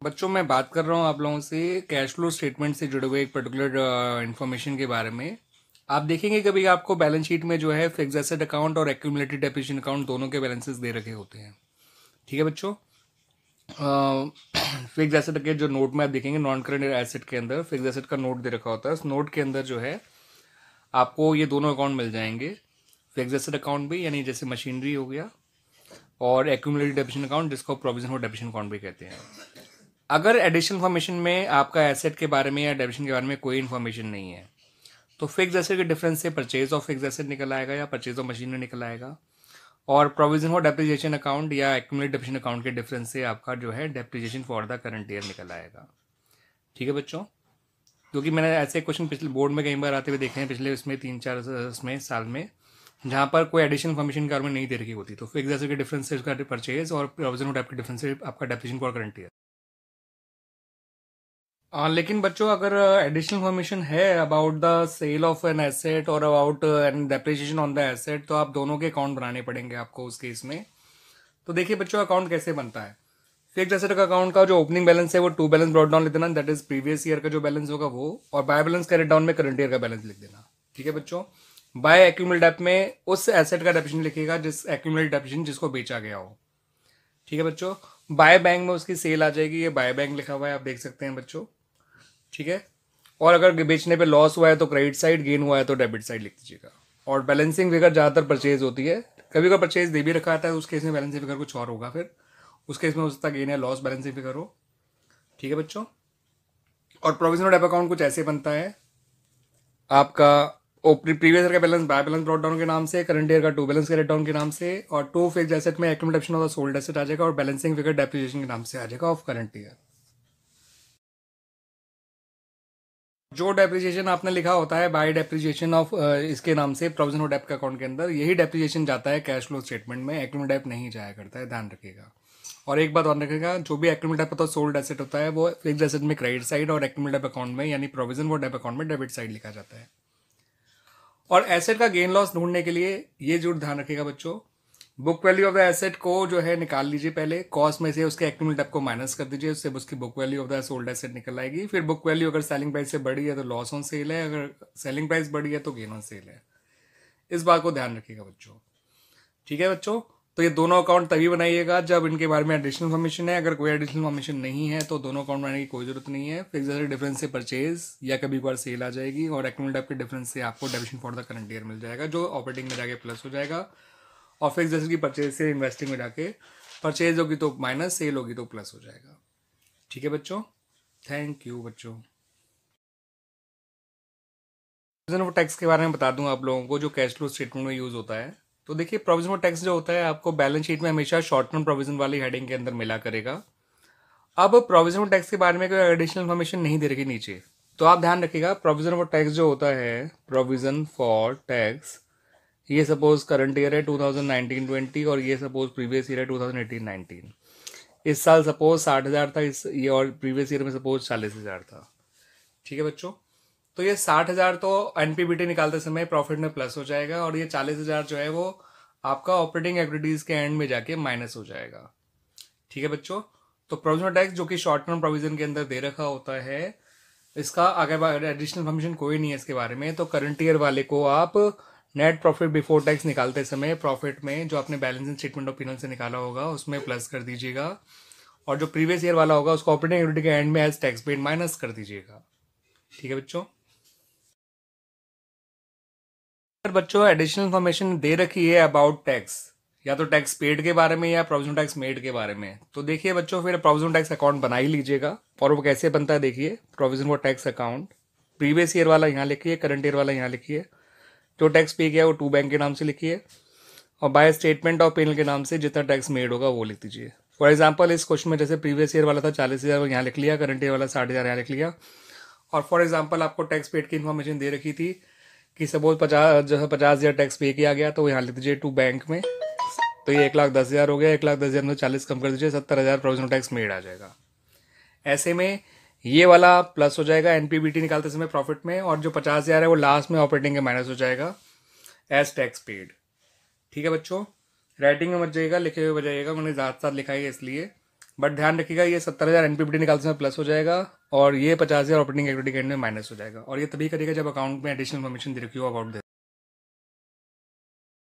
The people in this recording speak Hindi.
बच्चों मैं बात कर रहा हूँ आप लोगों से कैश फ्लो स्टेटमेंट से जुड़े हुए एक पर्टिकुलर इन्फॉर्मेशन के बारे में। आप देखेंगे कभी आपको बैलेंस शीट में जो है फिक्स एसेट अकाउंट और एक्यूमुलेटेड डेप्रिसिएशन अकाउंट दोनों के बैलेंसेस दे रखे होते हैं। ठीक है बच्चों। फिक्स एसेट के जो नोट में आप देखेंगे नॉन करेंट एसेट के अंदर फिक्स एसेट का नोट दे रखा होता है। उस नोट के अंदर जो है आपको ये दोनों अकाउंट मिल जाएंगे। फिक्स एसेट अकाउंट भी यानी जैसे मशीनरी हो गया और एक्यूमुलेटेड डेप्रिसिएशन अकाउंट जिसको प्रोविजन फॉर डेप्रिसिएशन अकाउंट भी कहते हैं। अगर एडिशनल इन्फॉर्मेशन में आपका एसेट के बारे में या डेप्रिसिएशन के बारे में कोई इन्फॉर्मेशन नहीं है तो फिक्स एसेट के डिफरेंस से परचेज ऑफ फिक्स एसेट निकल आएगा या परचेज ऑफ मशीनरी निकल आएगा, और प्रोविजन फॉर डेप्रिसिएशन अकाउंट या एक्यूमुलेटेड डेप्रिसिएशन अकाउंट के डिफरेंस से आपका जो है depreciation for the current year निकल आएगा। ठीक है बच्चों, क्योंकि मैंने ऐसे क्वेश्चन पिछले बोर्ड में कई बार आते हुए देखे हैं पिछले इसमें 3-4 इसमें साल में, जहाँ पर कोई एडिशनल इन्फॉर्मेशन के बारे में नहीं दे रखी होती, तो फिक्स एसेट के डिफरेंस से उसका purchase or provision for dep के डिफरेंस से आपका डेप्रिसिएशन फॉर करंट ईयर। लेकिन बच्चों अगर एडिशनल इन्फॉर्मेशन है about the sale of an asset or about an depreciation on the asset, तो आप दोनों के अकाउंट बनाने पड़ेंगे आपको उस केस में। तो देखिए बच्चों अकाउंट कैसे बनता है। फिक्स एसेट का अकाउंट का जो ओपनिंग बैलेंस है वो टू बैलेंस ब्रॉट डाउन लिख देना, दैट इज प्रीवियस ईयर का जो बैलेंस होगा वो, और बाय बैलेंस कैरेट डाउन में करंट ईयर का बैलेंस लिख देना। ठीक है बच्चों। बाय एक्यूमुलेट डेप में उस एसेट का डेप्रिसिएशन लिखेगा जिस एक्यूमुलेट डेप्रिसिएशन जिसको बेचा गया हो। ठीक है बच्चों। बाय बैंक में उसकी सेल आ जाएगी, ये बाय बैंक लिखा हुआ है आप देख सकते हैं बच्चों। ठीक है। और अगर बेचने पे लॉस हुआ है तो क्रेडिट साइड, गेन हुआ है तो डेबिट साइड लिख दीजिएगा। और बैलेंसिंग फिगर ज़्यादातर परचेज होती है, कभी कभी परचेज दे भी रखा आता है, उस केस में बैलेंसिंग फिगर कुछ और होगा, फिर उस केस में हो सकता है गेन या लॉस बैलेंसिंग फिगर हो। ठीक है बच्चों। और प्रोविजनल डेप अकाउंट कुछ ऐसे बनता है आपका प्रीवियस ईयर का balance by balance brought down के नाम से, करंट ईयर का टू बैलेंस कैरेट डाउन के नाम से, और टू फिक्स एसेट में accumulation of the sold asset आ जाएगा, और बैलेंसिंग फिगर डेप्रिसिएशन के नाम से आ जाएगा ऑफ करंट ईयर। जो डेप्रिसिएशन आपने लिखा होता है बाय डेप्रिसिएशन ऑफ इसके नाम से प्रोविजन ऑफ डेप के अकाउंट के अंदर, यही डेप्रिसिएशन जाता है कैश फ्लो स्टेटमेंट में, एक्यूमुलेट डेप नहीं जाया करता है, ध्यान रखिएगा। और एक बात ध्यान रखिएगा, जो भी एक्यूमुलेट डेप होता है सोल्ड एसेट होता है वो फिक्स एसेट में क्रेडिट साइड और एक्यूमुलेट डेप अकाउंट में यानी प्रोविजन फॉर डेप अकाउंट में डेबिट साइड लिखा जाता है। और एसेट का गेन लॉस ढूंढने के लिए ये जरूर ध्यान रखिएगा बच्चों, book value of the asset को जो है निकाल लीजिए, पहले कॉस्ट में से उसके एक्यूमुलेट डेप को माइनस कर दीजिए, उससे उसकी book value of the sold asset निकल आएगी। फिर बुक वैल्यू अगर सेलिंग प्राइस से बढ़ी है तो लॉस ऑन सेल है, अगर सेलिंग प्राइस बढ़ी है तो गेन ऑन सेल है। इस बात को ध्यान रखिएगा बच्चों। ठीक है बच्चों। तो ये दोनों अकाउंट तभी बनाइएगा जब इनके बारे में एडिशनल इन्फॉर्मेशन है, अगर कोई एडिशनल इन्फॉर्मेशन नहीं है तो दोनों अकाउंट बनाने की कोई जरूरत नहीं है। फिक्स एसेट डिफरेंस से परचेज या कभी कभार सेल आ जाएगी, और एक्यूमुलेट डेप के डिफरेंस से आपको डेबिशन फॉर द करंट ईयर मिल जाएगा जो ऑपरेटिंग में जाके प्लस हो जाएगा, और फिक्स एसेट की परचेज से इन्वेस्टिंग में जाके परचेज होगी तो माइनस, सेल होगी तो प्लस हो जाएगा। ठीक है बच्चों। थैंक यू बच्चों। प्रोविजन फॉर टैक्स के बारे में बता दूं आप लोगों को, जो कैश फ्लो स्टेटमेंट में यूज होता है। तो देखिए प्रोविजन फॉर टैक्स जो होता है आपको बैलेंस शीट में हमेशा शॉर्ट टर्म प्रोविजन वाली हेडिंग के अंदर मिला करेगा। अब प्रोविजन फॉर टैक्स के बारे में कोई एडिशनल इन्फॉर्मेशन नहीं दे रखी नीचे, तो आप ध्यान रखिएगा प्रोविजन फॉर टैक्स जो होता है, प्रोविजन फॉर टैक्स, ये सपोज करंट ईयर है 2019-20 और ये सपोज प्रीवियस ईयर है 2018-19। इस साल सपोज 60,000 था इस ये, और प्रीवियस ईयर में सपोज 40,000 था। ठीक है बच्चों। तो ये 60,000 तो एनपीबीटी निकालते समय प्रॉफिट में प्लस हो जाएगा, और ये 40,000 जो है वो आपका ऑपरेटिंग एक्टिविटीज के एंड में जाके माइनस हो जाएगा। ठीक है बच्चों। तो प्रोविजनल टैक्स जो कि शॉर्ट टर्म प्रोविजन के अंदर दे रखा होता है, इसका आगे एडिशनल इन्फॉर्मेशन कोई नहीं है इसके बारे में, तो करंट ईयर वाले को आप नेट प्रॉफिट बिफोर टैक्स निकालते समय प्रॉफिट में जो आपने बैलेंसिंग स्टेटमेंट ऑफ पी&एल से निकाला होगा उसमें प्लस कर दीजिएगा, और जो प्रीवियस ईयर वाला होगा उसको ऑपरेटिंग एक्टिविटी के एंड में एज टैक्स पेड माइनस कर दीजिएगा। ठीक है बच्चों। अगर बच्चों एडिशनल इन्फॉर्मेशन दे रखी है अबाउट टैक्स, या तो टैक्स पेड के बारे में या प्रोविजनल टैक्स मेड के बारे में, तो देखिए बच्चों फिर प्रोविजनल टैक्स अकाउंट बना ही लीजिएगा। और वो कैसे बनता है देखिए, provision for tax account, previous year वाला यहाँ लिखिए, करंट ईयर वाला यहाँ लिखिए, जो टैक्स पे किया वो टू बैंक के नाम से लिखिए, और बाय स्टेटमेंट ऑफ पेनल के नाम से जितना टैक्स मेड होगा वो लिख दीजिए। फॉर एग्जाम्पल इस क्वेश्चन में जैसे प्रीवियस ईयर वाला था 40,000 यहाँ लिख लिया, करंट ईयर वाला 60,000 यहाँ लिख लिया। और फॉर एग्जाम्पल आपको टैक्स पेड की इन्फॉर्मेशन दे रखी थी कि सपोज 50,000 टैक्स पे किया गया, तो यहाँ लिख दीजिए टू बैंक में, तो ये 1,10,000 हो गया, 1,10,000 में 40 कम कर दीजिए, 70,000 प्रोविजनल टैक्स मेड आ जाएगा। ऐसे में ये वाला प्लस हो जाएगा एनपीबीटी निकालते समय प्रॉफिट में, और जो 50,000 है वो लास्ट में ऑपरेटिंग के माइनस हो जाएगा एज टैक्स पेड। ठीक है बच्चों। राइटिंग में मत जाइएगा, लिखे हुए बजाइएगा, मैंने साथ साथ लिखा है इसलिए। बट ध्यान रखिएगा ये 70,000 एनपीबीटी निकालते समय प्लस हो जाएगा और ये 50,000 ऑपरेटिंग एक्टिविटी के एंड में माइनस हो जाएगा, और ये तभी करेगा जब अकाउंट में एडिशनल इन्फॉर्मेशन दे रखी हो अबाउट दिस।